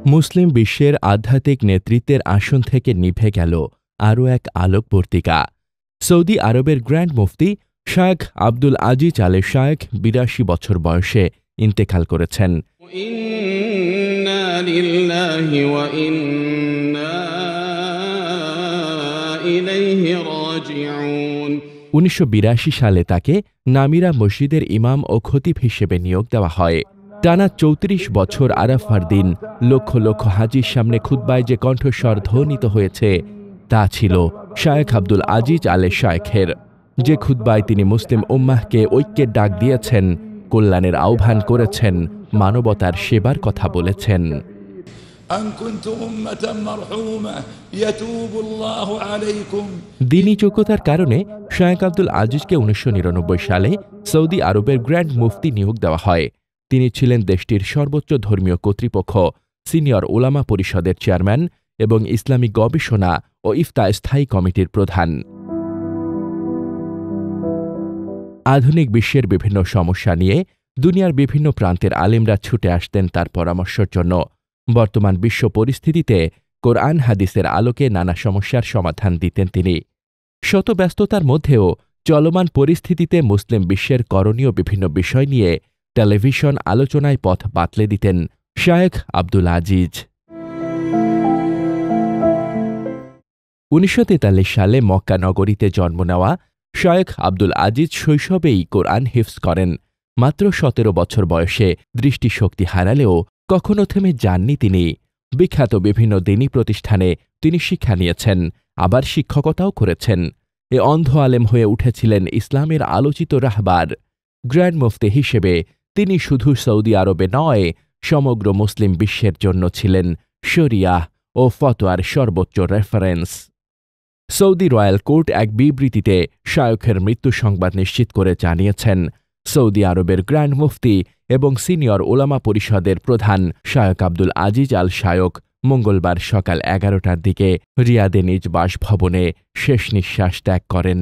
মুসলিম বিশ্বের আধ্যাত্মিক নেতৃত্বের আসন থেকে নিভে গেল আরও এক আলোকবর্তিকা। সৌদি আরবের গ্র্যান্ড মুফতি শায়খ আব্দুল আজিজ আলে শায়খ ৮২ বছর বয়সে ইন্তেকাল করেছেন। ১৯৮২ সালে তাকে নামিরা মসজিদের ইমাম ও খতিব হিসেবে নিয়োগ দেওয়া হয়। টানা ৩৪ বছর আরাফার দিন লক্ষ লক্ষ হাজির সামনে খুতবায় যে কণ্ঠস্বর ধ্বনিত হয়েছে তা ছিল শায়খ আব্দুল আজিজ আলে শায়খের। যে খুতবায় তিনি মুসলিম উম্মাহকে ঐক্যের ডাক দিয়েছেন, কল্যাণের আহ্বান করেছেন, মানবতার সেবার কথা বলেছেন। দ্বীনি যোগ্যতার কারণে শায়খ আব্দুল আজিজকে ১৯৯৯ সালে সৌদি আরবের গ্র্যান্ড মুফতি নিয়োগ দেওয়া হয়। তিনি ছিলেন দেশটির সর্বোচ্চ ধর্মীয় কর্তৃপক্ষ সিনিয়র ওলামা পরিষদের চেয়ারম্যান এবং ইসলামী গবেষণা ও ইফতা স্থায়ী কমিটির প্রধান। আধুনিক বিশ্বের বিভিন্ন সমস্যা নিয়ে দুনিয়ার বিভিন্ন প্রান্তের আলেমরা ছুটে আসতেন তার পরামর্শের জন্য। বর্তমান বিশ্ব পরিস্থিতিতে কোরআন হাদিসের আলোকে নানা সমস্যার সমাধান দিতেন তিনি। শত ব্যস্ততার মধ্যেও চলমান পরিস্থিতিতে মুসলিম বিশ্বের করণীয় বিভিন্ন বিষয় নিয়ে টেলিভিশন আলোচনায় পথ বাতলে দিতেন শায়খ আব্দুল আজিজ। ১৯৪৩ সালে মক্কা নগরীতে জন্ম নেওয়া শায়খ আব্দুল আজিজ শৈশবেই কোরআন হিফজ করেন। মাত্র ১৭ বছর বয়সে দৃষ্টিশক্তি হারালেও কখনো থেমে যাননি তিনি। বিখ্যাত বিভিন্ন দ্বীনি প্রতিষ্ঠানে তিনি শিক্ষা নিয়েছেন, আবার শিক্ষকতাও করেছেন। এ অন্ধ আলেম হয়ে উঠেছিলেন ইসলামের আলোচিত রাহবার। গ্র্যান্ড মুফতি হিসেবে তিনি শুধু সৌদি আরবে নয়, সমগ্র মুসলিম বিশ্বের জন্য ছিলেন শরিয়াহ ও ফতোয়ার সর্বোচ্চ রেফারেন্স। সৌদি রয়্যাল কোর্ট এক বিবৃতিতে শায়খের মৃত্যু সংবাদ নিশ্চিত করে জানিয়েছেন, সৌদি আরবের গ্র্যান্ড মুফতি এবং সিনিয়র ওলামা পরিষদের প্রধান শায়খ আব্দুল আজিজ আল শায়খ মঙ্গলবার সকাল ১১টার দিকে রিয়াদে নিজ বাসভবনে শেষ নিঃশ্বাস ত্যাগ করেন।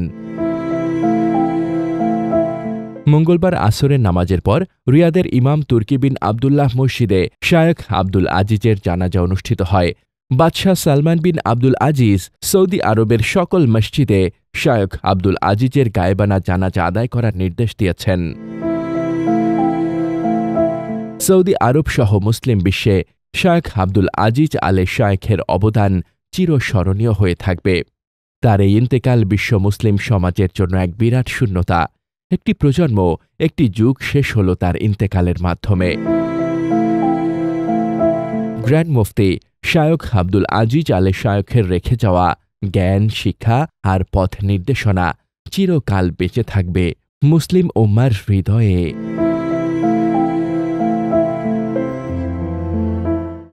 মঙ্গলবার আসরের নামাজের পর রিয়াদের ইমাম তুর্কি বিন আবদুল্লাহ মসজিদে শায়খ আব্দুল আজিজের জানাজা অনুষ্ঠিত হয়। বাদশাহ সালমান বিন আব্দুল আজিজ সৌদি আরবের সকল মসজিদে শায়খ আব্দুল আজিজের গায়েবানা জানাজা আদায় করার নির্দেশ দিয়েছেন। সৌদি আরব সহ মুসলিম বিশ্বে শায়খ আব্দুল আজিজ আলে শায়খের অবদান চিরস্মরণীয় হয়ে থাকবে। তার এই ইন্তেকাল বিশ্ব মুসলিম সমাজের জন্য এক বিরাট শূন্যতা। একটি প্রজন্ম, একটি যুগ শেষ হল তার ইন্তেকালের মাধ্যমে। গ্র্যান্ড মুফতি শায়খ আব্দুল আজিজ আলে শায়খের রেখে যাওয়া জ্ঞান, শিক্ষা আর পথ নির্দেশনা চিরকাল বেঁচে থাকবে মুসলিম উম্মার হৃদয়ে।